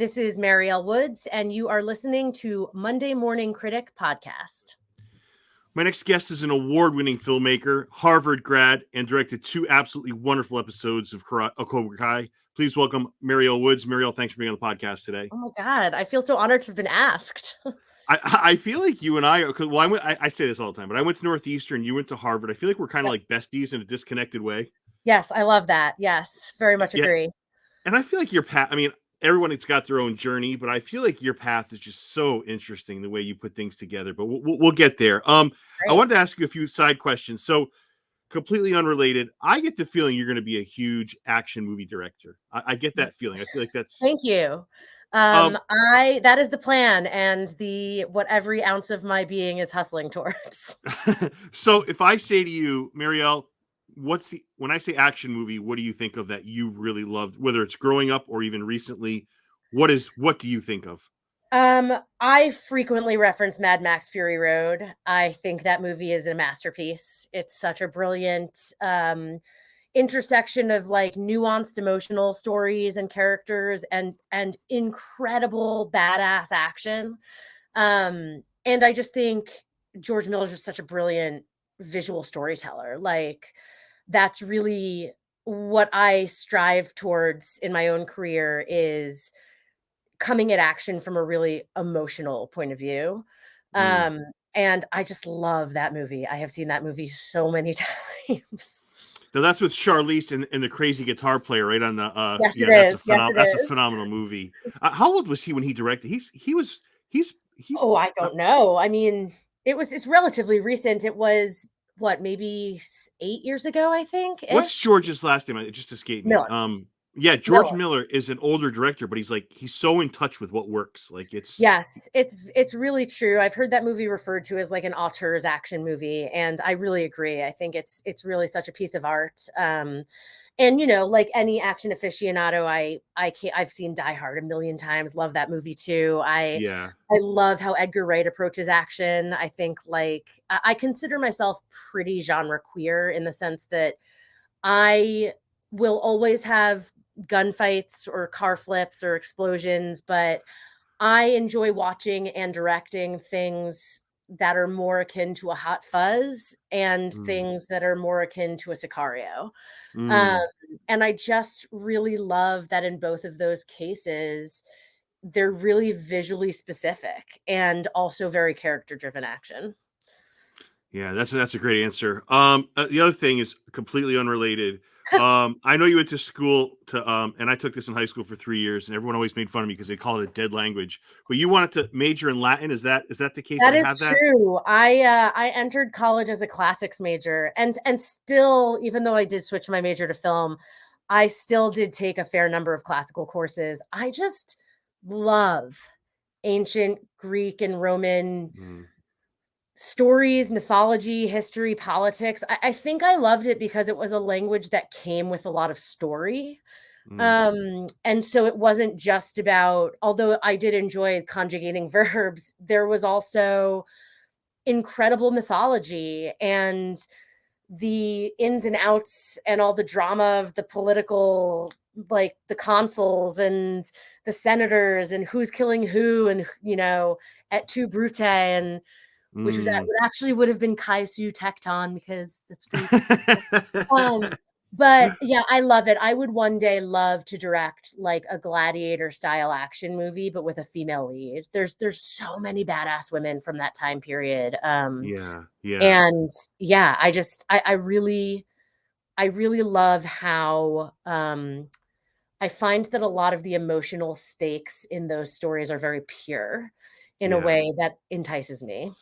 This is Marielle Woods, and you are listening to Monday Morning Critic Podcast. My next guest is an award-winning filmmaker, Harvard grad, and directed 2 absolutely wonderful episodes of Cobra Kai. Please welcome Marielle Woods. Marielle, thanks for being on the podcast today. Oh my God, I feel so honored to have been asked. I feel like you and I say this all the time, but I went to Northeastern, you went to Harvard. I feel like we're kind of like besties in a disconnected way. Yes, I love that. Yes, very much agree. And I feel like your path, everyone's got their own journey, but I feel like your path is just so interesting the way you put things together, but we'll get there. Great. I wanted to ask you a few side questions. So completely unrelated, I get the feeling you're going to be a huge action movie director. I get that feeling. I feel like that's... Thank you. That is the plan, and what every ounce of my being is hustling towards. So if I say to you, Marielle, when I say action movie, what do you think of that you really loved, whether it's growing up or even recently? What do you think of? I frequently reference Mad Max Fury Road. I think that movie is a masterpiece. It's such a brilliant intersection of like nuanced emotional stories and characters and incredible badass action. And I just think George Miller is just such a brilliant visual storyteller. Like, that's really what I strive towards in my own career, is coming at action from a really emotional point of view. And I just love that movie. I have seen that movie so many times. Now that's with Charlize and the crazy guitar player, right? On the yes, it is. That's a phenomenal movie. How old was he when he directed? He's Oh, I don't know. I mean, it's relatively recent. It was maybe 8 years ago, I think. What's George's last name? It just escaped me. Miller. Yeah, George Miller is an older director, but he's so in touch with what works. Like it's really true. I've heard that movie referred to as like an auteur's action movie, and I really agree. I think it's really such a piece of art. And like any action aficionado, I've seen Die Hard a million times. Love that movie too. I love how Edgar Wright approaches action. I think I consider myself pretty genre queer in the sense that I will always have gunfights or car flips or explosions, but I enjoy watching and directing things that are more akin to a Hot Fuzz and things that are more akin to a Sicario. And I just really love that in both of those cases, they're really visually specific and also very character-driven action. Yeah, that's a great answer. The other thing is completely unrelated. I know you went to school and I took this in high school for 3 years, and everyone always made fun of me because they call it a dead language. But you wanted to major in Latin. Is that the case? That is true. I entered college as a classics major, and still, even though I did switch my major to film, I still did take a fair number of classical courses. I just love ancient Greek and Roman stories, mythology, history, politics. I think I loved it because it was a language that came with a lot of story. And so it wasn't just about, although I did enjoy conjugating verbs, there was also incredible mythology and the ins and outs and all the drama of the political, like the consuls and the senators and who's killing who, and et tu Brute, and which would have been Kaisu Tecton because that's Greek. But yeah, I love it. I would one day love to direct like a gladiator style action movie, but with a female lead. There's so many badass women from that time period. And yeah, I really love how I find that a lot of the emotional stakes in those stories are very pure in a way that entices me.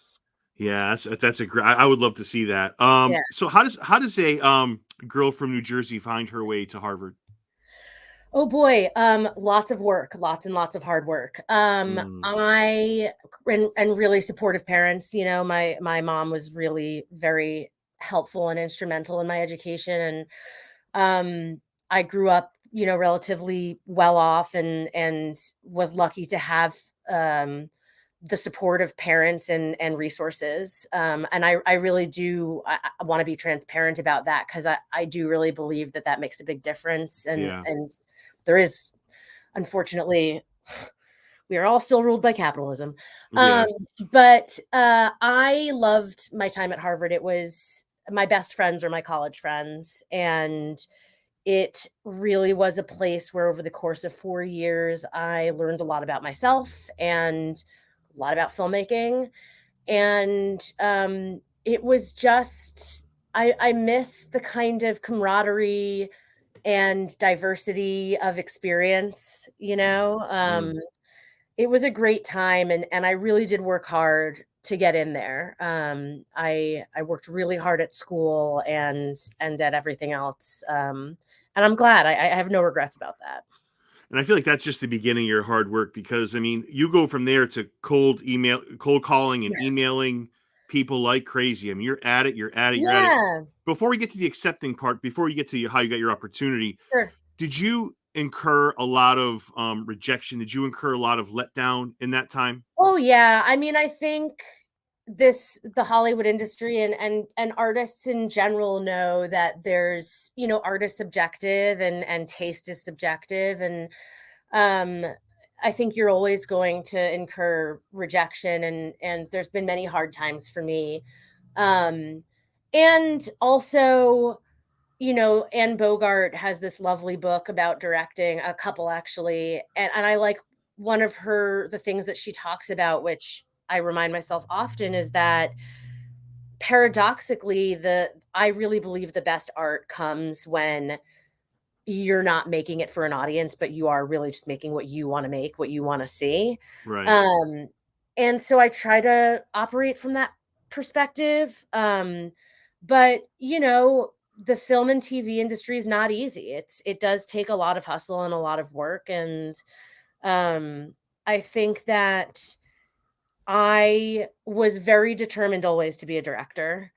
Yeah, that's a great. I would love to see that. So how does a girl from New Jersey find her way to Harvard? Oh boy, lots of work, lots and lots of hard work. I and really supportive parents. My mom was really very helpful and instrumental in my education, and I grew up, relatively well off and was lucky to have the support of parents and resources. And I really do, I want to be transparent about that, because I do really believe that makes a big difference. And there is, unfortunately, We are all still ruled by capitalism. Um, Yes. but I loved my time at Harvard. It was my best friends are my college friends. And it really was a place where over the course of 4 years, I learned a lot about myself and a lot about filmmaking. And it was just, I miss the kind of camaraderie and diversity of experience, you know? Mm. It was a great time, and I really did work hard to get in there. I worked really hard at school and at everything else, and I'm glad. I have no regrets about that. And I feel like that's just the beginning of your hard work because I mean, you go from there to cold calling and emailing people like crazy. I mean, you're at it, you're at it, you're at it. Yeah, Before we get to the accepting part, before we get to how you got your opportunity, sure. did you incur a lot of rejection? Did you incur a lot of letdown in that time? Oh, yeah. I mean, I think the Hollywood industry and artists in general know that there's, art is subjective and taste is subjective. And um I think you're always going to incur rejection, and there's been many hard times for me. Um and also, Anne Bogart has this lovely book about directing, a couple actually, and I like one of the things that she talks about, which I remind myself often, is that paradoxically, I really believe the best art comes when you're not making it for an audience, but you are really just making what you want to make, what you want to see. Right. Um, and so I try to operate from that perspective. But the film and TV industry is not easy. It does take a lot of hustle and a lot of work. And I think that I was very determined always to be a director.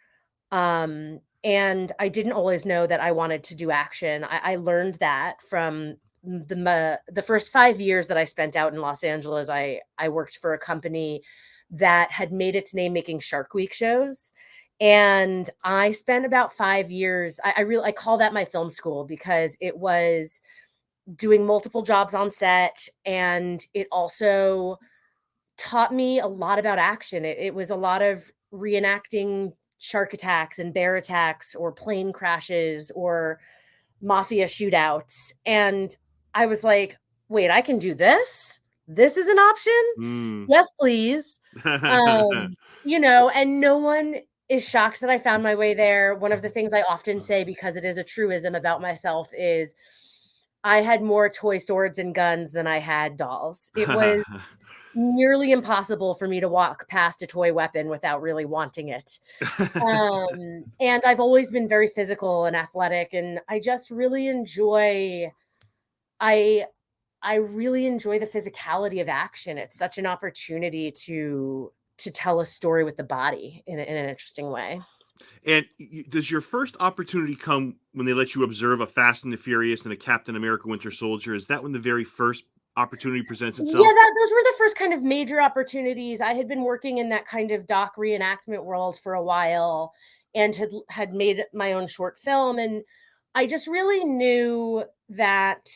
And I didn't always know that I wanted to do action. I learned that from the first 5 years that I spent out in Los Angeles. I worked for a company that had made its name making Shark Week shows. And I spent about 5 years. I call that my film school because it was doing multiple jobs on set, and it also taught me a lot about action. It was a lot of reenacting shark attacks and bear attacks or plane crashes or mafia shootouts. And I was like, wait, I can do this? This is an option? Mm. Yes, please. And no one is shocked that I found my way there. One of the things I often say, because it is a truism about myself, is I had more toy swords and guns than I had dolls. It was nearly impossible for me to walk past a toy weapon without really wanting it. And I've always been very physical and athletic, and I just really enjoy I I really enjoy the physicality of action. It's such an opportunity to tell a story with the body in an interesting way. And does your first opportunity come when they let you observe a Fast and the Furious and a Captain America Winter Soldier? Is that when the very first opportunity presents Yeah, itself? those were the first kind of major opportunities. I had been working in that kind of doc reenactment world for a while and had made my own short film, and I just really knew that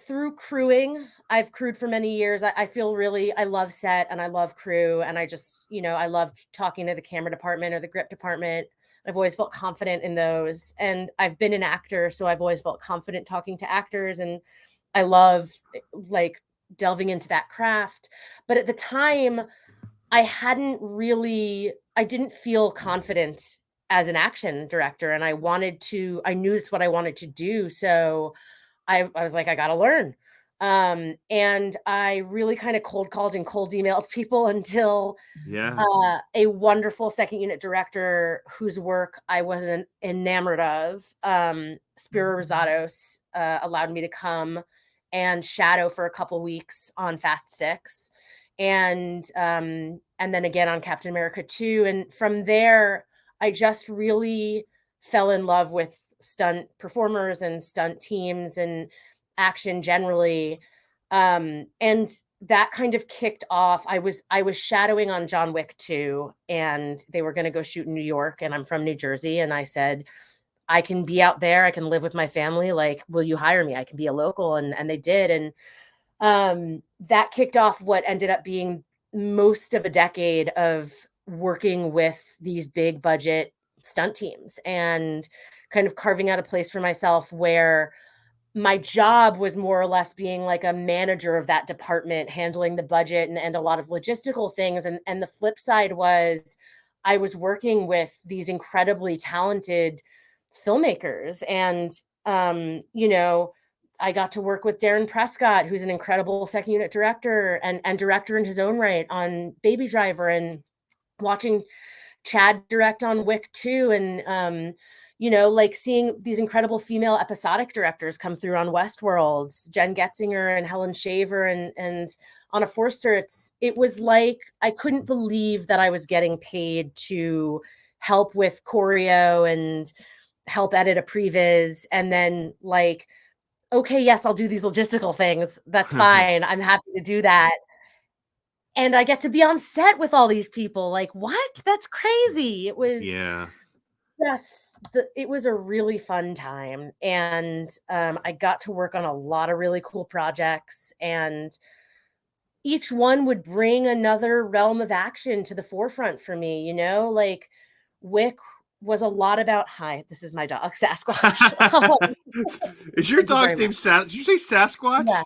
through crewing, I've crewed for many years. I feel really, I love set and I love crew. And I just, I love talking to the camera department or the grip department. I've always felt confident in those. And I've been an actor, so I've always felt confident talking to actors. And I love like delving into that craft. But at the time, I didn't feel confident as an action director. And I knew it's what I wanted to do. So I was like, I gotta learn. And I really kind of cold called and cold emailed people until Yeah. a wonderful second unit director whose work I wasn't enamored of, Spiro Rosados, allowed me to come and shadow for a couple weeks on Fast Six, and then again on Captain America 2. And from there, I just really fell in love with stunt performers and stunt teams and action generally. And that kind of kicked off. I was shadowing on John Wick 2, and they were going to go shoot in New York, and I'm from New Jersey, and I said, I can be out there, I can live with my family, like, will you hire me? I can be a local. And they did. And That kicked off what ended up being most of a decade of working with these big budget stunt teams and kind of carving out a place for myself where my job was more or less being like a manager of that department, handling the budget and a lot of logistical things. And the flip side was I was working with these incredibly talented filmmakers. And you know, I got to work with Darren Prescott, who's an incredible second unit director and director in his own right on Baby Driver, and watching Chad direct on Wick 2, and you know, like seeing these incredible female episodic directors come through on Westworld, Jen Getzinger and Helen Shaver and Anna Forster. It was like I couldn't believe that I was getting paid to help with choreo and help edit a previs, and then like, okay, yes, I'll do these logistical things. That's fine. I'm happy to do that. And I get to be on set with all these people. Like, what? That's crazy. It was Yeah. yes, it was a really fun time, and I got to work on a lot of really cool projects, and each one would bring another realm of action to the forefront for me. You know, like Wick was a lot about. Hi, this is my dog Sasquatch. Is your Thank you dog's very name much. Did you say Sasquatch? Yeah,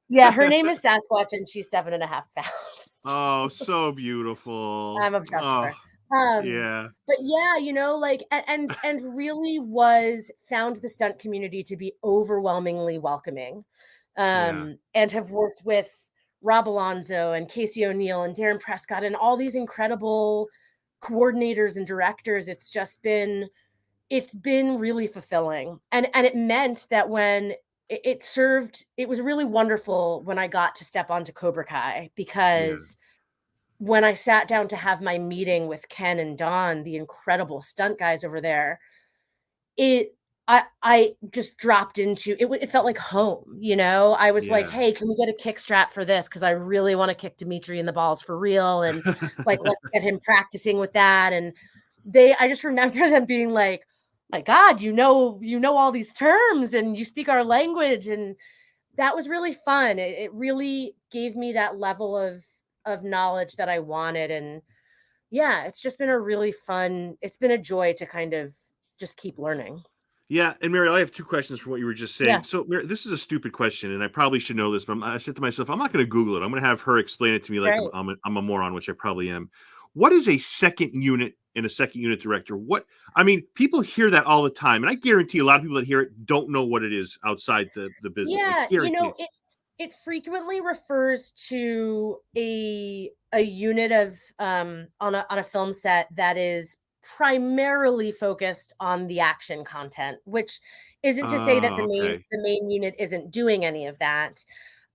yeah. Her name is Sasquatch, and she's 7.5 pounds. Oh, so beautiful. I'm obsessed with Oh, her. Um, yeah. but yeah, you know, like and really was found the stunt community to be overwhelmingly welcoming. Yeah. And have worked with Rob Alonzo and Casey O'Neill and Darren Prescott and all these incredible coordinators and directors. It's been really fulfilling. And it meant that when it was really wonderful when I got to step onto Cobra Kai, Yeah. because when I sat down to have my meeting with Ken and Don, the incredible stunt guys over there, it I just dropped into it. It felt like home, you know. I was like, Yeah. "Hey, can we get a kick strap for this? Because I really want to kick Dimitri in the balls for real, and like let's get him practicing with that." And I just remember them being like, "My God, you know all these terms, and you speak our language," and that was really fun. It really gave me that level of knowledge that I wanted, and yeah, it's just been a really fun. It's been a joy to kind of just keep learning. Yeah, and Mary, I have two questions for what you were just Yeah, saying. So, Mary, this is a stupid question, and I probably should know this, but I said to myself, I'm not going to Google it. I'm going to have her explain it to me like right. I'm a moron, which I probably am. What is a second unit and a second unit director? What I mean, people hear that all the time, and I guarantee a lot of people that hear it don't know what it is outside the business. I Yeah, you guarantee know, it. it frequently refers to a unit of on a film set that is primarily focused on the action content, which isn't to say that Oh, okay. the main unit isn't doing any of that.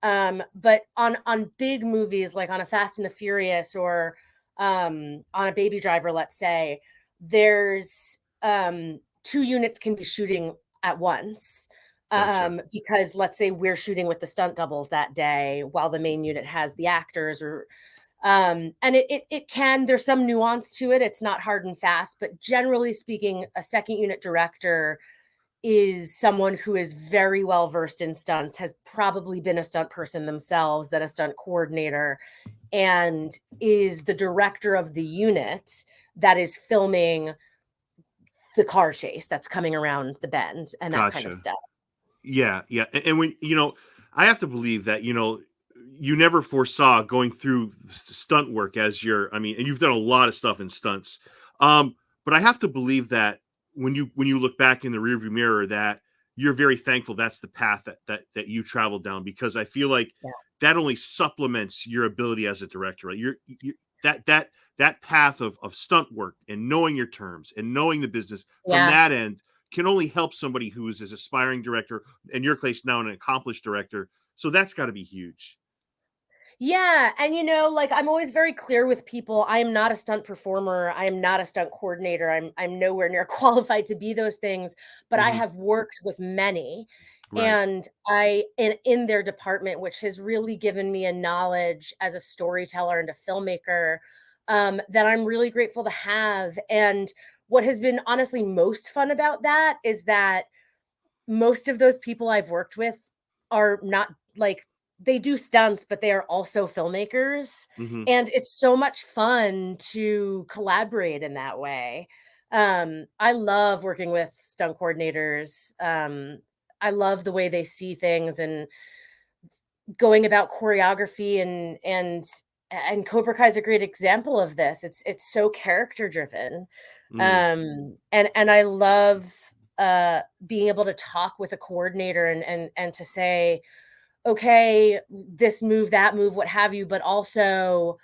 But on big movies like on a Fast and the Furious, or on a Baby Driver, let's say, there's two units can be shooting at once, Gotcha. because let's say we're shooting with the stunt doubles that day while the main unit has the actors, or and it can, there's some nuance to it. It's not hard and fast, but generally speaking, a second unit director is someone who is very well versed in stunts, has probably been a stunt person themselves, then a stunt coordinator, and is the director of the unit that is filming the car chase that's coming around the bend and that kind of Gotcha. stuff. Yeah, yeah, and when I have to believe that you never foresaw going through stunt work as your. I mean, and you've done a lot of stuff in stunts, but I have to believe that when you look back in the rearview mirror, that you're very thankful that's the path that you traveled down, because I feel like Yeah. that only supplements your ability as a director. Right? You that path of stunt work and knowing your terms and knowing the business from Yeah. that end can only help somebody who is an aspiring director, in your case now an accomplished director. So that's got to be huge. Yeah, and you know, like I'm always very clear with people. I am not a stunt performer. I am not a stunt coordinator. I'm nowhere near qualified to be those things, but I Hmm. have worked with many, Right. and in their department, which has really given me a knowledge as a storyteller and a filmmaker, that I'm really grateful to have. And what has been honestly most fun about that is that most of those people I've worked with are not like they do stunts, but they are also filmmakers, Mhm. and it's so much fun to collaborate in that way. I love working with stunt coordinators. I love the way they see things and going about choreography and Cobra Kai is a great example of this. It's so character driven. Mm. And I love being able to talk with a coordinator and to say, okay, this move, that move, what have you, but also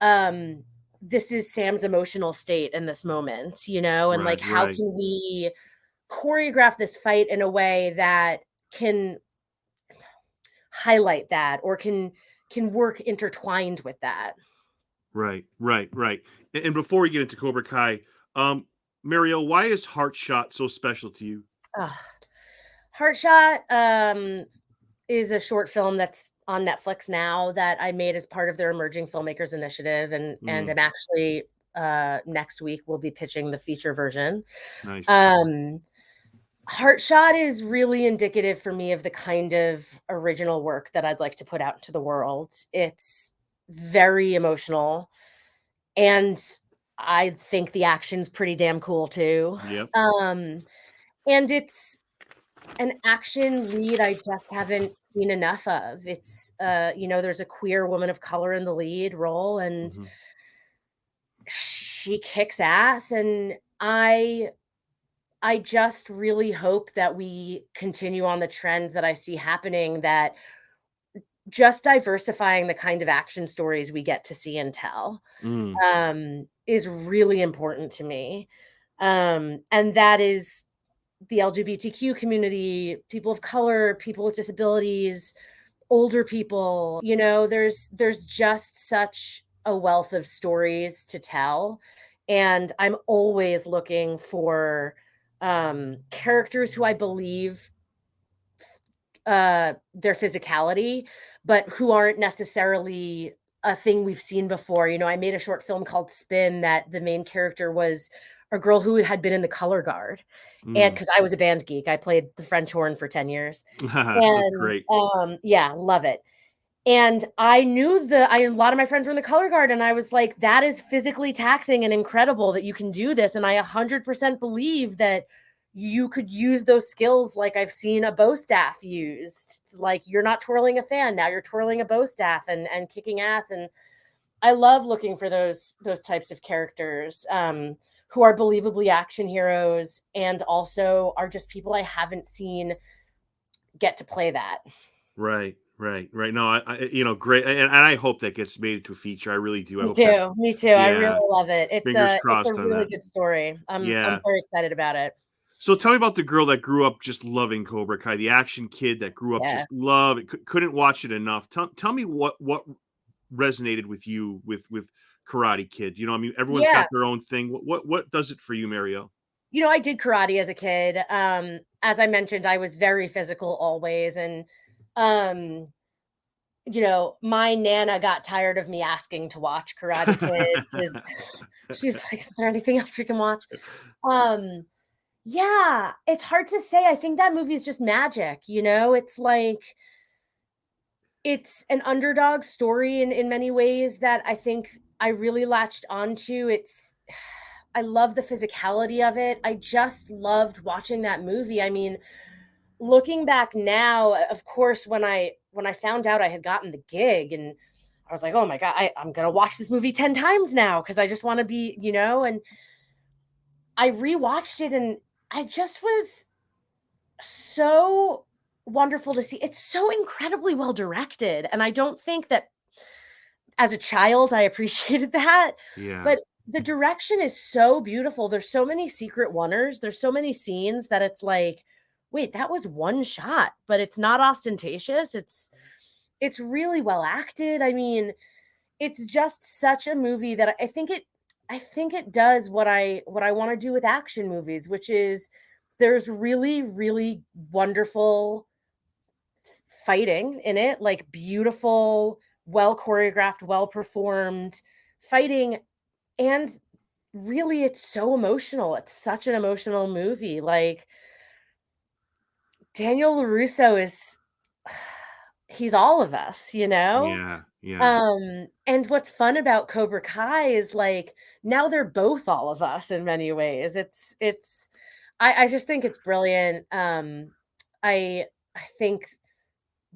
um this is Sam's emotional state in this moment, and like Right, how right, can we choreograph this fight in a way that can highlight that or can work intertwined with that. right, right, right. And before we get into Cobra Kai, um, Marielle, why is Heartshot so special to you? Ugh. Heartshot is a short film that's on Netflix now that I made as part of their Emerging Filmmakers Initiative, and Mm, I'm actually next week we'll be pitching the feature version. nice. Um, Heartshot is really indicative for me of the kind of original work that I'd like to put out into the world. It's very emotional, and I think the action's pretty damn cool too. Yep. Um, and it's an action lead I just haven't seen enough of. There's a queer woman of color in the lead role, and Mhm. she kicks ass, and I just really hope that we continue on the trend that I see happening, that just diversifying the kind of action stories we get to see and tell, Mm, is really important to me. And that is the LGBTQ community, people of color, people with disabilities, older people. There's just such a wealth of stories to tell, and I'm always looking for characters who I believe their physicality, but who aren't necessarily a thing we've seen before. I made a short film called Spin that the main character was a girl who had been in the color guard. And mm. because I was a band geek, I played the French horn for 10 years. That's And great. yeah, love it. And I knew a lot of my friends were in the color guard, and I was like, that is physically taxing and incredible that you can do this. And I 100% believe that you could use those skills like I've seen a bow staff used. Like, you're not twirling a fan, now you're twirling a bow staff and kicking ass. And I love looking for those types of characters, who are believably action heroes and also are just people I haven't seen get to play that. Right, right, right. No, great, and I hope that gets made into a feature. I really do. I Me hope that's too, me too, I really yeah. love it. It's Fingers a crossed on really that. good story. I'm Yeah. very excited about it. So tell me about the girl that grew up just loving Cobra Kai, the action kid that grew up Yeah. just love it, couldn't watch it enough. Tell me what resonated with you with Karate Kid. I mean, everyone's got Yeah. their own thing. What does it for you, Mario? I did karate as a kid. As I mentioned, I was very physical always, and, um, my nana got tired of me asking to watch Karate Kid because she's like, "Is there anything else we can watch?" Um, yeah, it's hard to say. I think that movie is just magic, It's like it's an underdog story in many ways that I think I really latched onto. I love the physicality of it. I just loved watching that movie. I mean, looking back now, of course, when I found out I had gotten the gig, and I was like, "Oh my god, I'm gonna watch this movie 10 times now because I just want to be," and I rewatched it, and I just was so wonderful to see. It's so incredibly well directed, and I don't think that as a child I appreciated that, Yeah. but the direction is so beautiful. There's so many secret wonders. There's so many scenes that it's like, wait, that was one shot, but it's not ostentatious. It's really well acted. I mean, it's just such a movie that I think it does what I want to do with action movies, which is there's really, really wonderful fighting in it, like beautiful, well choreographed, well performed fighting, and really it's so emotional. It's such an emotional movie. Like, Daniel LaRusso is he's all of us, you know? Yeah, yeah. And what's fun about Cobra Kai is like now they're both all of us in many ways. I just think it's brilliant. I think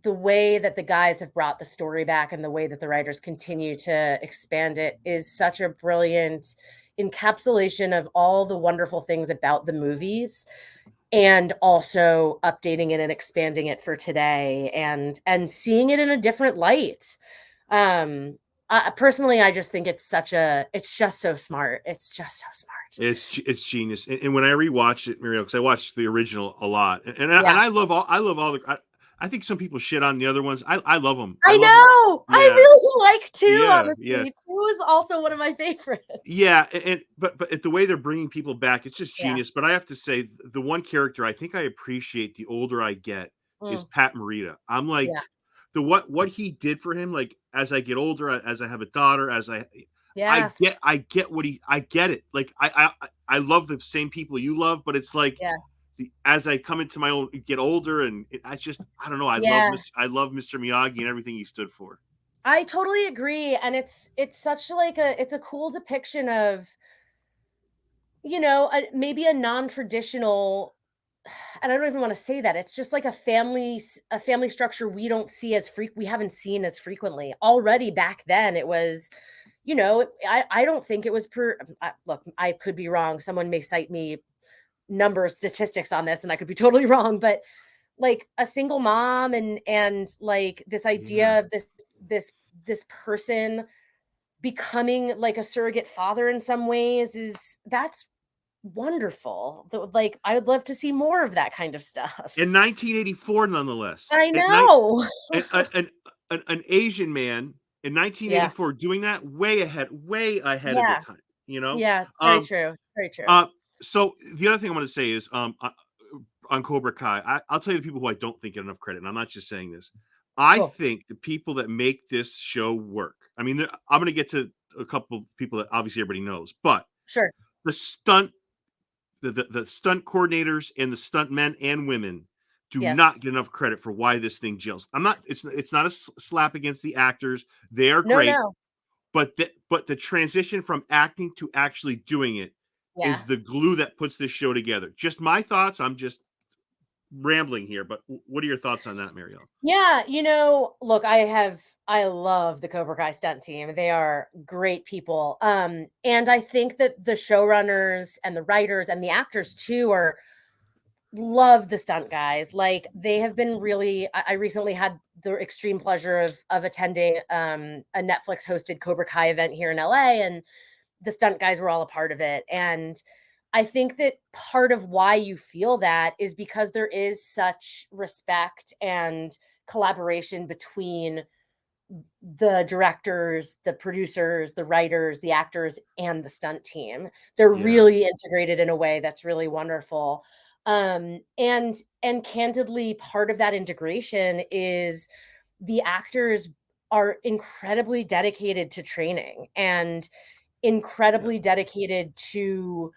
the way that the guys have brought the story back and the way that the writers continue to expand it is such a brilliant encapsulation of all the wonderful things about the movies, and also updating it and expanding it for today, and seeing it in a different light. um Personally, I just think it's just so smart. It's just so smart. It's genius. And when I rewatched it, Marielle, because I watched the original a lot, and Yeah, I love all the. I think some people shit on the other ones. I love them. I I love them. know, I Yeah, really like two, yeah. honestly. Two is also one of my favorites. Yeah, and but the way they're bringing people back, it's just Yeah. genius. But I have to say, the one character I think I appreciate the older I get is Mm, Pat Morita. I'm like yeah. the what he did for him. Like as I get older, as I have a daughter, as Yes. I get what I get it. Like I love the same people you love, but it's like Yeah. as I come into my own, get older, and I don't know. Yeah. I love Mr. Miyagi and everything he stood for. I totally agree, and it's such like it's a cool depiction of, maybe a non-traditional, and I don't even want to say that. It's just like a family structure we haven't seen as frequently. Already back then it was, I don't think it was look, I could be wrong. Someone may cite me numbers, statistics on this, and I could be totally wrong, but like a single mom, and like this Yeah. idea of this person becoming like a surrogate father in some ways, is that's wonderful. Like I would love to see more of that kind of stuff. In 1984, nonetheless. I At night, know. an, an Asian man in Yeah. 1984 doing that way ahead of the Yeah. time. You know. Yeah, it's very Um. true. It's very true. Uh. So the other thing I want to say is on Cobra Kai, I'll tell you the people who I don't think get enough credit, and I'm not just saying this. I Cool. think the people that make this show work. I mean, I'm going to get to a couple people that obviously everybody knows, but Sure. the stunt the stunt coordinators and the stunt men and women do Yes. not get enough credit for why this thing gels. I'm not. It's not a slap against the actors. They are No, great, no. but the transition from acting to actually doing it Yeah. is the glue that puts this show together. Just my thoughts. I'm just rambling here, but what are your thoughts on that, Marielle? Yeah, look, I love the Cobra Kai stunt team. They are great people. And I think that the showrunners and the writers and the actors too are love the stunt guys. Like they have been really, I recently had the extreme pleasure of attending a Netflix hosted Cobra Kai event here in LA, and the stunt guys were all a part of it. And I think that part of why you feel that is because there is such respect and collaboration between the directors, the producers, the writers, the actors, and the stunt team. They're Yeah, really integrated in a way that's really wonderful. And candidly, part of that integration is the actors are incredibly dedicated to training and yeah, incredibly dedicated to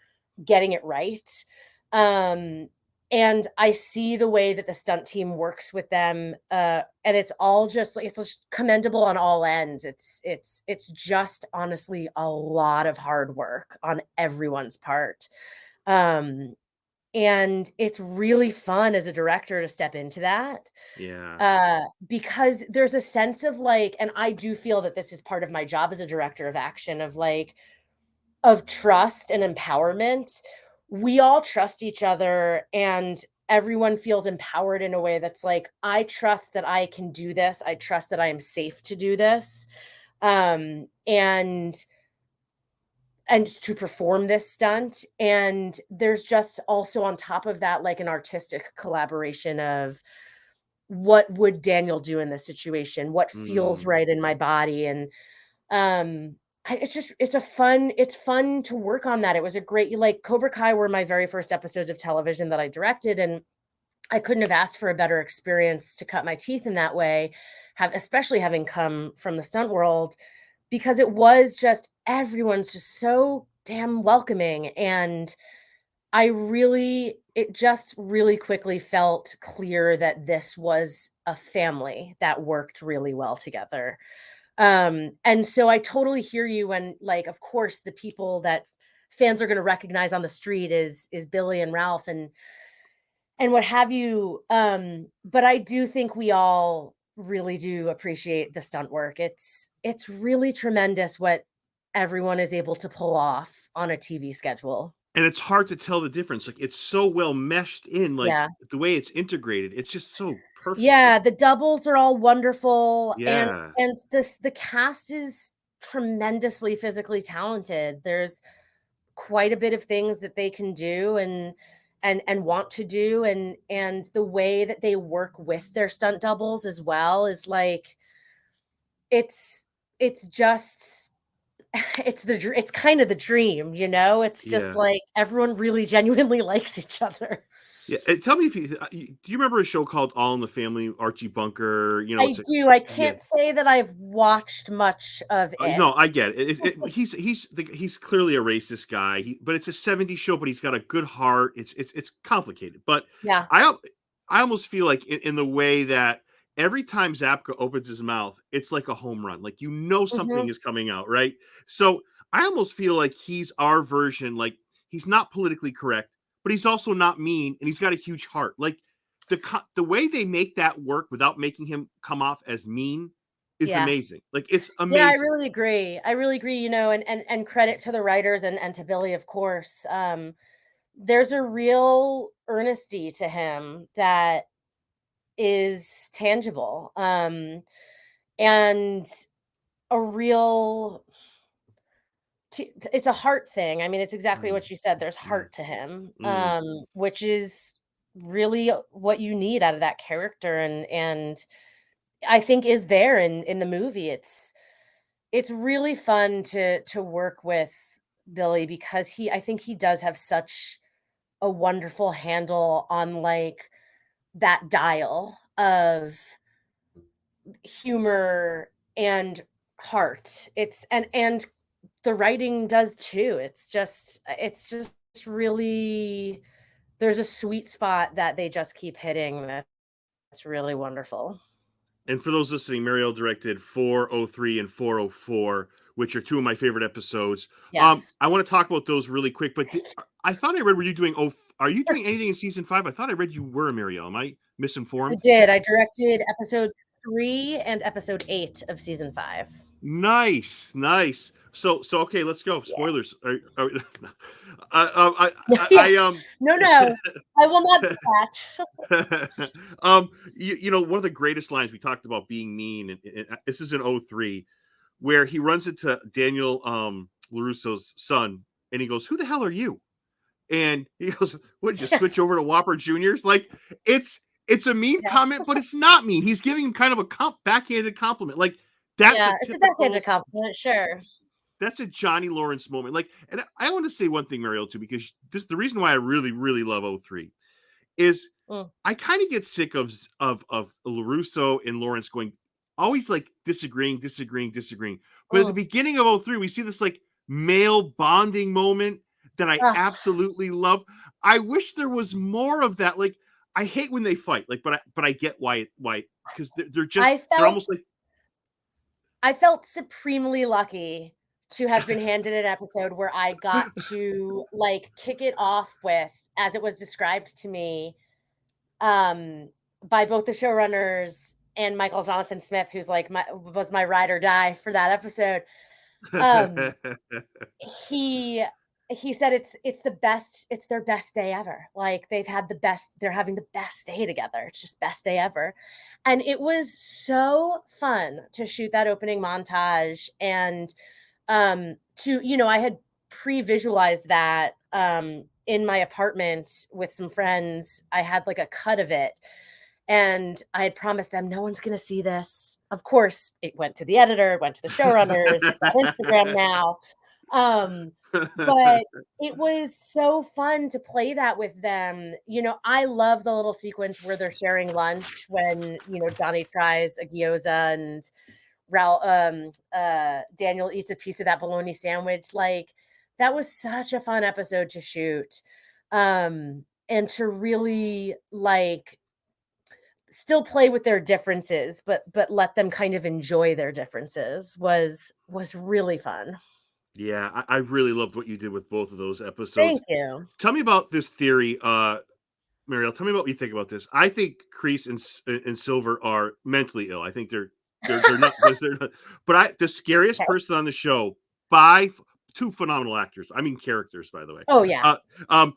getting it right. Um, and I see the way that the stunt team works with them, and it's all just like it's just commendable on all ends. It's just honestly a lot of hard work on everyone's part. Um, and it's really fun as a director to step into that, yeah, because there's a sense of like, and I do feel that this is part of my job as a director of action, of like of trust and empowerment. We all trust each other, and everyone feels empowered in a way that's like, I trust that I can do this. I trust that I am safe to do this. And to perform this stunt. And there's just also on top of that, like an artistic collaboration of what would Daniel do in this situation? What feels mm, right in my body? And it's just it's fun to work on that. It was a great, like Cobra Kai were my very first episodes of television that I directed, and I couldn't have asked for a better experience to cut my teeth in that way, have especially having come from the stunt world, because it was just everyone's just so damn welcoming. And it just really quickly felt clear that this was a family that worked really well together. And so I totally hear you when, like, of course, the people that fans are going to recognize on the street is Billy and Ralph and what have you. But I do think we all really do appreciate the stunt work. It's really tremendous what everyone is able to pull off on a TV schedule. And it's hard to tell the difference. Like, it's so well meshed in, like, Yeah. the way it's integrated, it's just so perfect. Yeah, the doubles are all wonderful, Yeah. and the cast is tremendously physically talented. There's quite a bit of things that they can do and want to do, and the way that they work with their stunt doubles as well is like it's it's just it's kind of the dream, you know? It's just Yeah. like everyone really genuinely likes each other. Yeah, and tell me if do you remember a show called All in the Family, Archie Bunker? You know, I it's a do. I yeah. can't say that I've watched much of it. No, I get it. He's clearly a racist guy. But it's a '70s show, but he's got a good heart. It's complicated, but Yeah. I al- I almost feel like in the way that every time Zapka opens his mouth, it's like a home run. Like, you know, something Mhm. is coming out, right? So I almost feel like he's our version. Like, he's not politically correct, but he's also not mean, and he's got a huge heart. Like, the way they make that work without making him come off as mean is Yeah. amazing. Like, it's Yeah, I amazing. really agree. I really agree, you know, and credit to the writers and to Billy, of course. There's a real earnesty to him that is tangible. And a real it's a heart thing. I mean, it's exactly Mm, what you said. There's mm, heart to him, mm. which is really what you need out of that character and I think is there in the movie. It's really fun to work with Billy because I think he does have such a wonderful handle on, like, that dial of humor and heart. It's and the writing does too. It's just really there's a sweet spot that they just keep hitting that's really wonderful. And for those listening, Marielle directed 403 and 404, which are two of my favorite episodes. Yes. I want to talk about those really quick, but I thought I read, were you doing, are you doing anything in season 5? I thought I read you were, Marielle. Am I I misinformed? did. I directed episode 3 and episode 8 of season 5. Nice, nice. So okay, let's go. Yeah. Spoilers. I, Yeah. I No, no. I will not do that. you know, one of the greatest lines, we talked about being mean, and this is in '03, where he runs into Daniel LaRusso's son, and he goes, "Who the hell are you?" And he goes, "What did you switch over to Whopper Juniors?" Like, it's a mean Yeah. comment, but it's not mean. He's giving him kind of a backhanded compliment. Like, that's a Yeah, it's a backhanded typical compliment, sure. that's a Johnny Lawrence moment. Like, and I want to say one thing, Mariel, too, because this the reason why I really, really love '03 is Mm, I kind of get sick of LaRusso and Lawrence going always like disagreeing, disagreeing, disagreeing. But at the mm. beginning of '03, we see this like male bonding moment that I Ugh, absolutely love. I wish there was more of that. Like, I hate when they fight, like, but I get why, because I they're felt almost like I felt supremely lucky to have been handed an episode where I got to, like, kick it off with, as it was described to me, um, by both the showrunners and Michael Jonathan Smith, who's, like, my ride or die for that episode. Um, he he said it's their best day ever. Like, they're having the best day together. It's just best day ever. And it was so fun to shoot that opening montage and to I had pre-visualized that in my apartment with some friends. I had like a cut of it and I had promised them no one's going to see this. Of course, it went to the editor, it went to the showrunners, it's on Instagram now. Um, but it was so fun to play that with them. I love the little sequence where they're sharing lunch when, Johnny tries a gyoza and Daniel eats a piece of that bologna sandwich. Like, that was such a fun episode to shoot. And to really like still play with their differences, but let them kind of enjoy their differences was really fun. Yeah, I really loved what you did with both of those episodes. Thank you. Tell me about this theory, Marielle. Tell me what you think about this. I think Kreese and Silver are mentally ill. I think they're not. They're not. But the scariest Okay. person on the show by two phenomenal actors. I mean characters, by the way. Oh yeah. Uh, um,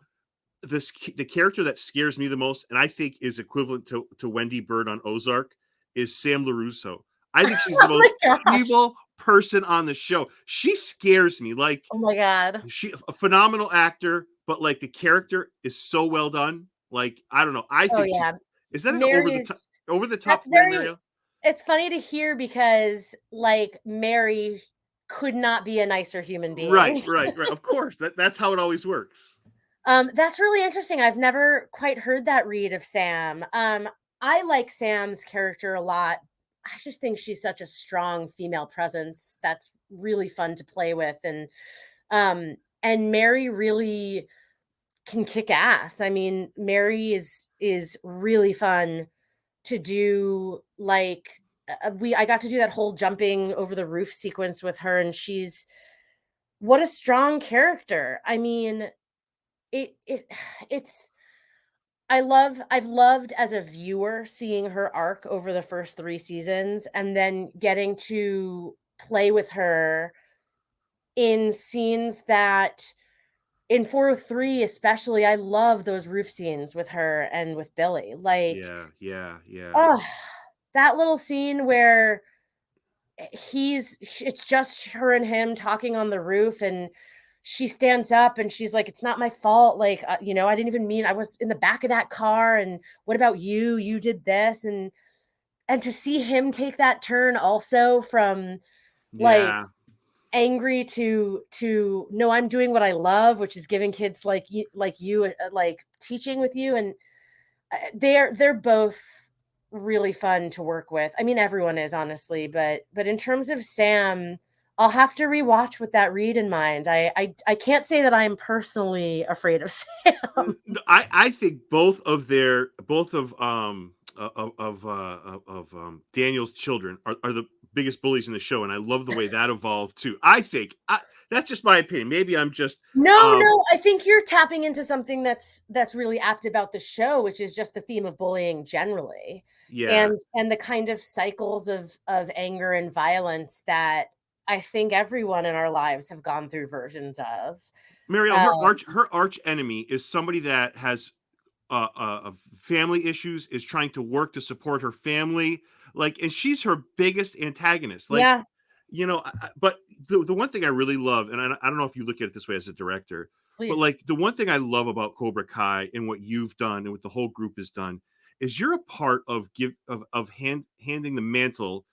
the character that scares me the most, and I think is equivalent to Wendy Bird on Ozark, is Sam LaRusso. I think she's the Oh my most gosh. evil person on the show. She scares me. Like Oh my god. she a phenomenal actor, but like the character is so well done. Like I don't know. I Oh think she's yeah. is that an Mary's over the top that's theory, very Marielle? it's funny to hear because like Mary could not be a nicer human Right, being. right, right. Of course. That's how it always works. That's really interesting. I've never quite heard that read of Sam. I like Sam's character a lot. I just think she's such a strong female presence that's really fun to play with, um and Mary really can kick ass. I mean, Mary is really fun to do like we I got to do that whole jumping over the roof sequence with her, and she's what a strong character. I mean, it it's I've loved as a viewer seeing her arc over the first 3 seasons and then getting to play with her in scenes that in 403 especially, I love those roof scenes with her and with Billy. Like, Yeah, yeah, yeah. oh, that little scene where it's just her and him talking on the roof, and she stands up and she's like, it's not my fault, like, I didn't even mean, I was in the back of that car, and what about you did this, and to see him take that turn also from like Yeah. angry to no, I'm doing what I love, which is giving kids like you like teaching with you, and they're both really fun to work with. I mean, everyone is honestly, but in terms of Sam, I'll have to rewatch with that read in mind. I can't say that I'm personally afraid of Sam. I think both of Daniel's children are the biggest bullies in the show, and I love the way that evolved too. That's just my opinion. Maybe I'm just No, um no, I think you're tapping into something that's really apt about the show, which is just the theme of bullying generally, yeah. and the kind of cycles of anger and violence that I think everyone in our lives have gone through versions of. Marielle, Um, her arch enemy is somebody that has family issues, is trying to work to support her family, like, and she's her biggest antagonist. Like, yeah, but the one thing I really love, and I don't know if you look at it this way as a director, but please. like the one thing I love about Cobra Kai and what you've done and what the whole group has done is you're a part of handing the mantle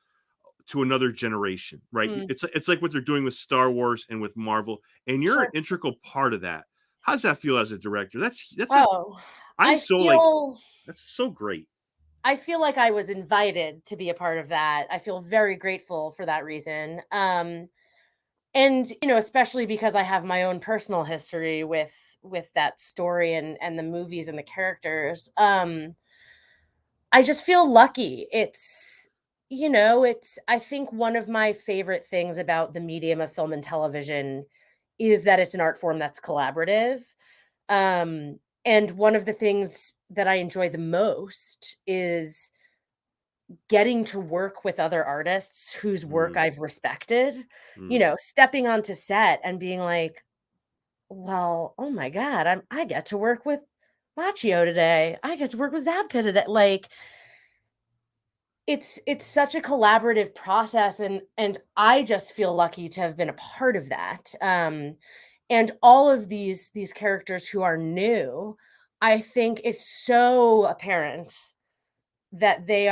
to another generation, right? Mm, It's like what they're doing with Star Wars and with Marvel, and you're an sure. integral part of that. How's that feel as a director? That's a Oh, I'm I so like feel that's so great. I feel like I was invited to be a part of that. I feel very grateful for that reason. And especially because I have my own personal history with that story and the movies and the characters. I just feel lucky. It's I think one of my favorite things about the medium of film and television is that it's an art form that's collaborative. And one of the things that I enjoy the most is getting to work with other artists whose work Mm, I've respected, mm. stepping onto set and being like, well, oh my god, I get to work with Machio today. I get to work with Zabka today. Like, it's such a collaborative process, and I just feel lucky to have been a part of that. And all of these characters who are new, I think it's so apparent that they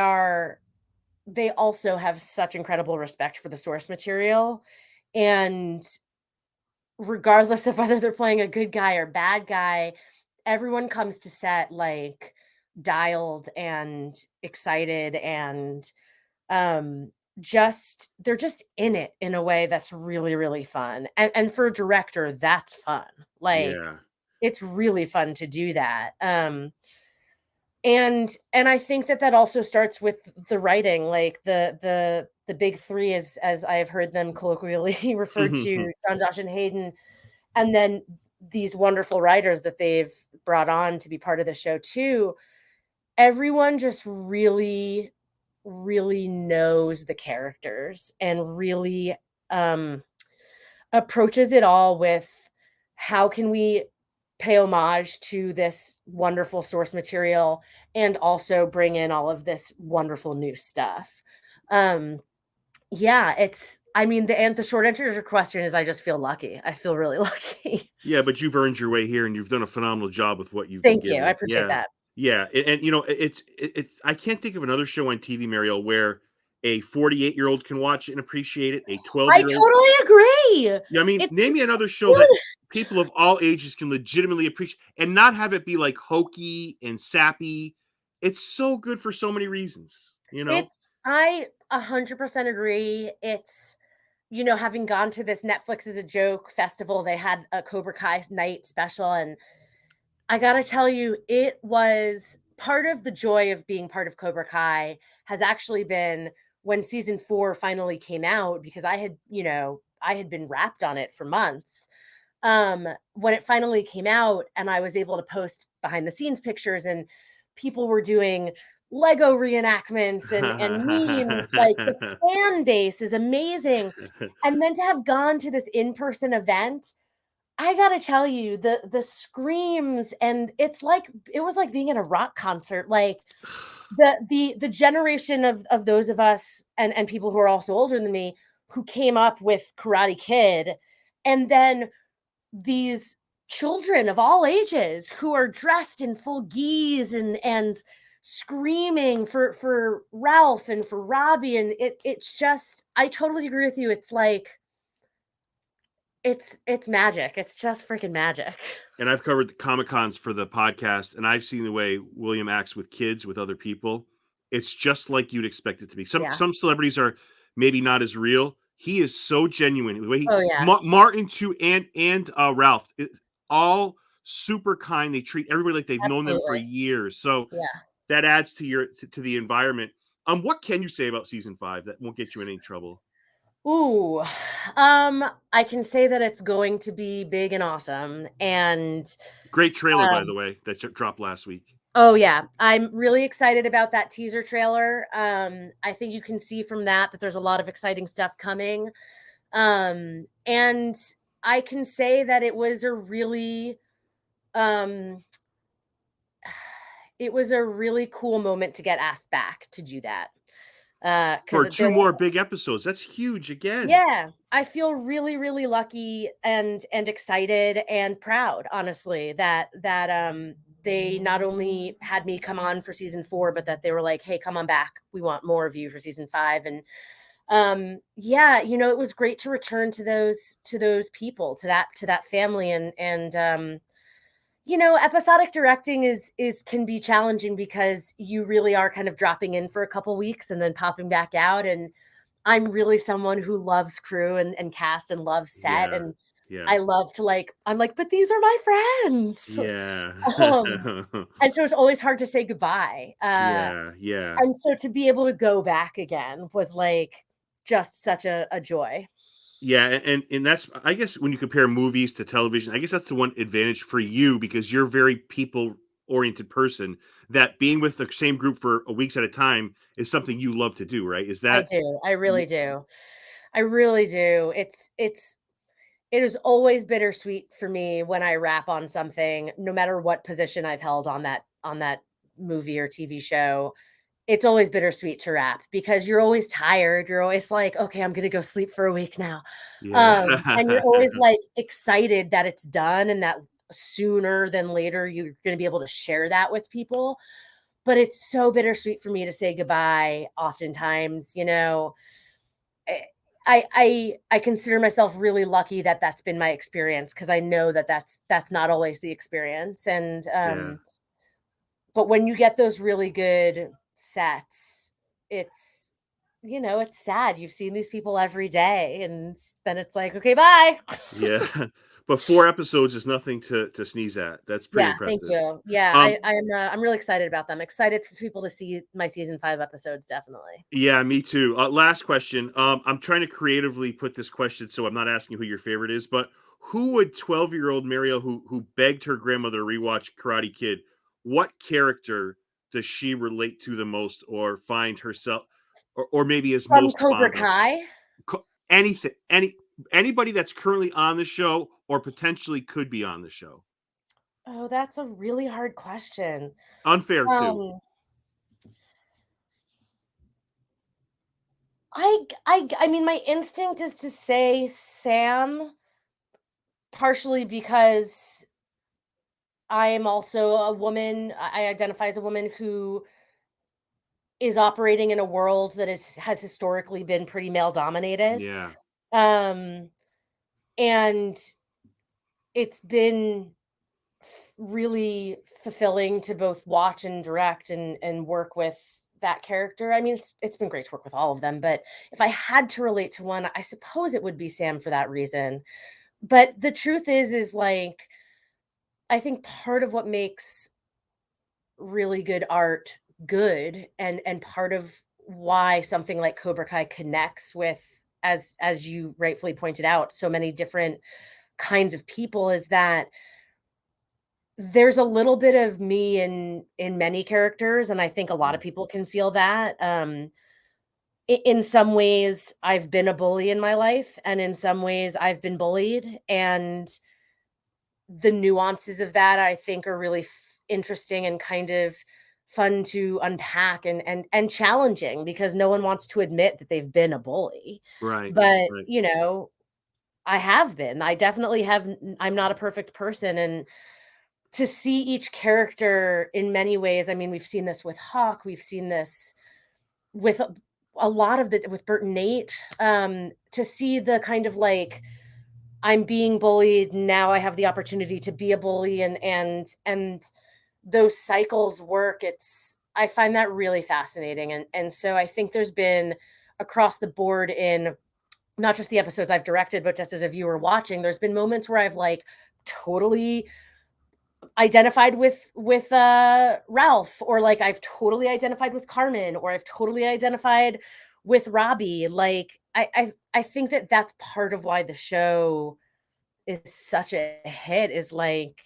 also have such incredible respect for the source material, and regardless of whether they're playing a good guy or bad guy, everyone comes to set like dialed and excited and um just they're just in it in a way that's really really fun, and for a director that's fun, like Yeah. it's really fun to do that. And I think that that also starts with the writing, like the big three, as I have heard them colloquially referred to, John, Josh, and Hayden, and then these wonderful writers that they've brought on to be part of the show too. Everyone just really, really knows the characters and really approaches it all with how can we pay homage to this wonderful source material and also bring in all of this wonderful new stuff. Um, yeah, it's I mean, the short answer to your question is I just feel lucky. I feel really lucky. Yeah, but you've earned your way here, and you've done a phenomenal job with what you've been Thank you. I given. appreciate Yeah, that. yeah, and you know, it's. I can't think of another show on TV, Mariel, where a 48-year-old can watch it and appreciate it. A I 12-year-old. totally agree. Yeah, I mean, It's name me another show that brilliant. people of all ages can legitimately appreciate and not have it be like hokey and sappy. It's so good for so many reasons, you know? It's I 100% agree. It's having gone to this Netflix is a Joke festival, they had a Cobra Kai night special, and I gotta tell you, it was part of the joy of being part of Cobra Kai has actually been when season 4 finally came out because I had been wrapped on it for months. When it finally came out and I was able to post behind the scenes pictures and people were doing Lego reenactments and memes, like the fan base is amazing. And then to have gone to this in-person event, I gotta tell you, the screams and it was like being at a rock concert. Like the generation of those of us and people who are also older than me who came up with Karate Kid, and then these children of all ages who are dressed in full gis and screaming for Ralph and for Robbie, and it's just I totally agree with you. It's like it's magic. It's just freaking magic. And I've covered the Comic Cons for the podcast, and I've seen the way William acts with kids, with other people. It's just like you'd expect it to be. Some Yeah. some celebrities are maybe not as real. He is so genuine. The way Oh, yeah. Martin too, and Ralph, all super kind. They treat everybody like they've known them for Absolutely. years. So Yeah. that adds to to the environment. What can you say about season 5 that won't get you in any trouble? Ooh, I can say that it's going to be big and awesome, and, Great trailer, by um the way, that dropped last week. oh, yeah, I'm really excited about that teaser trailer. I think you can see from that there's a lot of exciting stuff coming, and I can say that um it was a really cool moment to get asked back to do that, For because there 2 more big episodes. That's huge again. Yeah, I feel really, really lucky and excited and proud, honestly, that they not only had me come on for season 4, but that they were like, "Hey, come on back. We want more of you for season 5." And yeah, it was great to return to those people, to that family, and episodic directing is can be challenging because you really are kind of dropping in for a couple weeks and then popping back out, and I'm really someone who loves crew and cast and loves set, Yeah. and Yeah. I love to I'm like, "But these are my friends." Yeah. Um, and so it's always hard to say goodbye, Yeah, yeah. and so to be able to go back again was, like, just such a joy. Yeah, and that's I guess when you compare movies to television, I guess that's the one advantage for you because you're a very people-oriented person, that being with the same group for a weeks at a time is something you love to do, right? Is I that do, I y really do. I really do. It is always bittersweet for me when I wrap on something, no matter what position I've held on that movie or TV show. It's always bittersweet to wrap because you're always tired. You're always like, "Okay, I'm gonna go sleep for a week now." Yeah. And you're always, like, excited that it's done and that sooner than later you're gonna be able to share that with people. But it's so bittersweet for me to say goodbye oftentimes, eh, I consider myself really lucky that that's been my experience because I know that that's not always the experience, and, Yeah. but when you get those really good sets, it's it's sad. You've seen these people every day, and then it's like, "Okay, bye." Yeah. But 4 episodes is nothing to sneeze at. That's pretty Yeah, thank impressive. you. Yeah, Um, I'm really excited about them. Excited for people to see my season 5 episodes, definitely. yeah, me too. Last question. I'm trying to creatively put this question, so I'm not asking who your favorite is, but who would 12-year-old Marielle, who begged her grandmother to rewatch Karate Kid, what character does she relate to the most, or find herself, or maybe is From most Cobra fond of? Kai? Anything, anybody that's currently on the show or potentially could be on the show. Oh, that's a really hard question. Unfair too. Um, I mean, my instinct is to say Sam, partially because I am also a woman. I identify as a woman who is operating in a world that has historically been pretty male dominated. Yeah. Um, and it's been really fulfilling to both watch and direct and work with that character. I mean, it's been great to work with all of them, but if I had to relate to one, I suppose it would be Sam for that reason. But the truth is like I think part of what makes really good art good and part of why something like Cobra Kai connects with, as you rightfully pointed out, so many different kinds of people is that there's a little bit of me in many characters, and I think a lot of Mm. people can feel that. In some ways, I've been a bully in my life, and in some ways, I've been bullied, and the nuances of that I think are really interesting and kind of fun to unpack and challenging because no one wants to admit that they've been a bully. Right. But, Right. I have been. I definitely have. I'm not a perfect person, and to see each character in many ways. I mean, we've seen this with Hawk. We've seen this with a lot of the with Bert and Nate. To see the kind of like I'm being bullied, now I have the opportunity to be a bully and those cycles work. I find that really fascinating. And so I think there's been across the board in not just the episodes I've directed, but just as a viewer watching, there's been moments where I've like totally identified with Ralph, or like I've totally identified with Carmen, or I've totally identified with Robbie. Like I think that that's part of why the show is such a hit, is like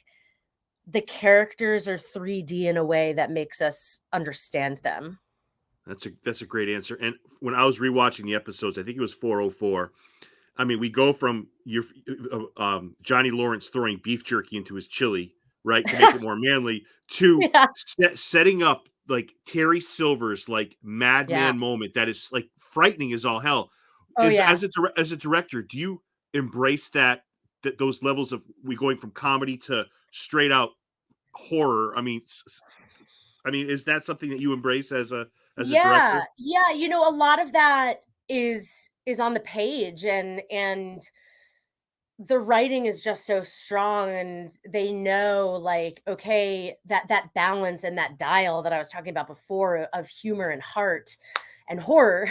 the characters are 3D in a way that makes us understand them. That's a great answer. And when I was rewatching the episodes, I think it was 404. I mean, we go from Johnny Lawrence throwing beef jerky into his chili, right, to make it more manly, to Yeah. setting up like Terry Silver's like Yeah. madman moment that is like frightening as all hell. Oh Is yeah. as a director, do you embrace that those levels of we going from comedy to straight out horror? I mean, I mean, is that something that you embrace as a Yeah. director? Yeah, a lot of that is on the page, and the writing is just so strong, and they know like okay, that balance and that dial that I was talking about before of humor and heart and horror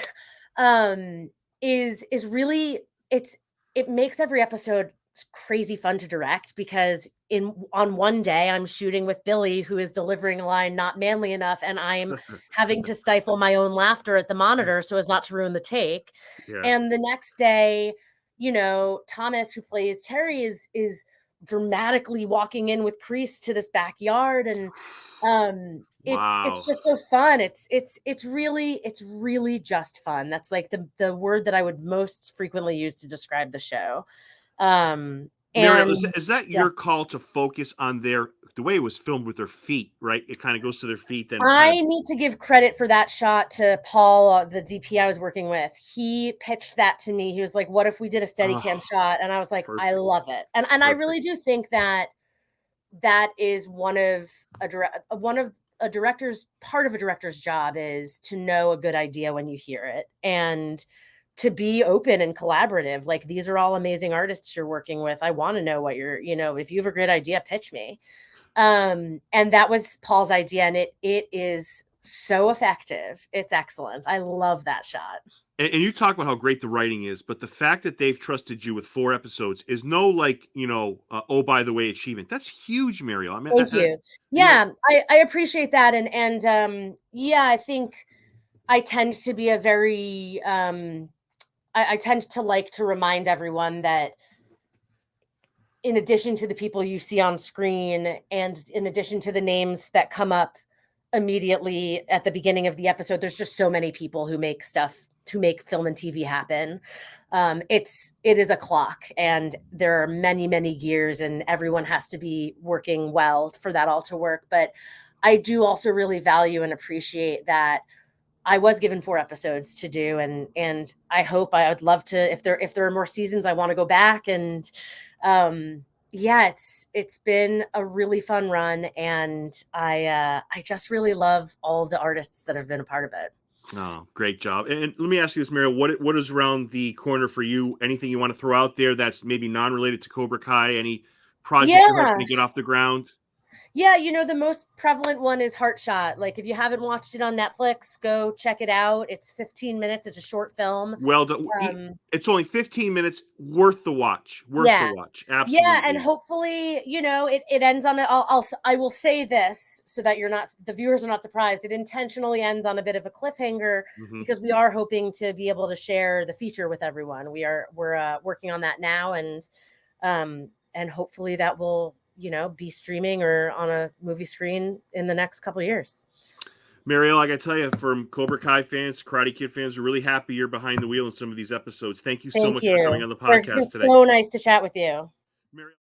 um is really it's it makes every episode crazy fun to direct because in on one day I'm shooting with Billy who is delivering a line not manly enough, and I'm having to stifle my own laughter at the monitor so as not to ruin the take. Yeah. And the next day, Thomas, who plays Terry, is dramatically walking in with Crease to this backyard, and it's Wow. just so fun. It's really just fun. That's like the word that I would most frequently use to describe the show. Mariel, And is that yeah, your call to focus on the way it was filmed with their feet, right? It kind of goes to their feet, then it kind of I need to give credit for that shot to Paul, the DP I was working with. He pitched that to me. He was like, "What if we did a steady cam oh, shot?" And I was like, "I perfect, love it." And I perfect. really do think that that is one of a director's part of a director's job is to know a good idea when you hear it, and to be open and collaborative. Like these are all amazing artists you're working with. I want to know what if you have a great idea, pitch me. And that was Paul's idea, and it is so effective. It's excellent. I love that shot. And you talk about how great the writing is, but the fact that they've trusted you with 4 episodes is no, like, oh, by the way, achievement. That's huge, Mariel. I mean, Thank you. you know, Yeah, I appreciate that, and yeah, I think I tend to be a very I tend to like to remind everyone that in addition to the people you see on screen and in addition to the names that come up immediately at the beginning of the episode, there's just so many people who make stuff, who make film and TV happen. It is a clock, and there are many, many gears, and everyone has to be working well for that all to work. But I do also really value and appreciate that I was given 4 episodes to do, and I would love to, if there are more seasons, I want to go back. And yeah, it's been a really fun run, and I just really love all the artists that have been a part of it. oh, great job. And let me ask you this, Mariel. What is around the corner for you? Anything you want to throw out there that's maybe non-related to Cobra Kai? Any projects you're hoping Yeah. to get off the ground? Yeah, the most prevalent one is Heartshot. Like, if you haven't watched it on Netflix, go check it out. It's 15 minutes. It's a short film. Well done. Um, It's only 15 minutes, worth the watch. Worth the yeah. watch. Yeah, and Absolutely. hopefully, it ends on a, I will say this so that the viewers are not surprised. It intentionally ends on a bit of a cliffhanger Hmm. because we are hoping to be able to share the feature with everyone. We're working on that now, and hopefully that will, be streaming or on a movie screen in the next couple of years. Mariel, I got to tell you, from Cobra Kai fans, Karate Kid fans, we're really happy you're behind the wheel in some of these episodes. Thank you so Thank much for coming you. on the It's been podcast today. so nice to chat with you. Mariel.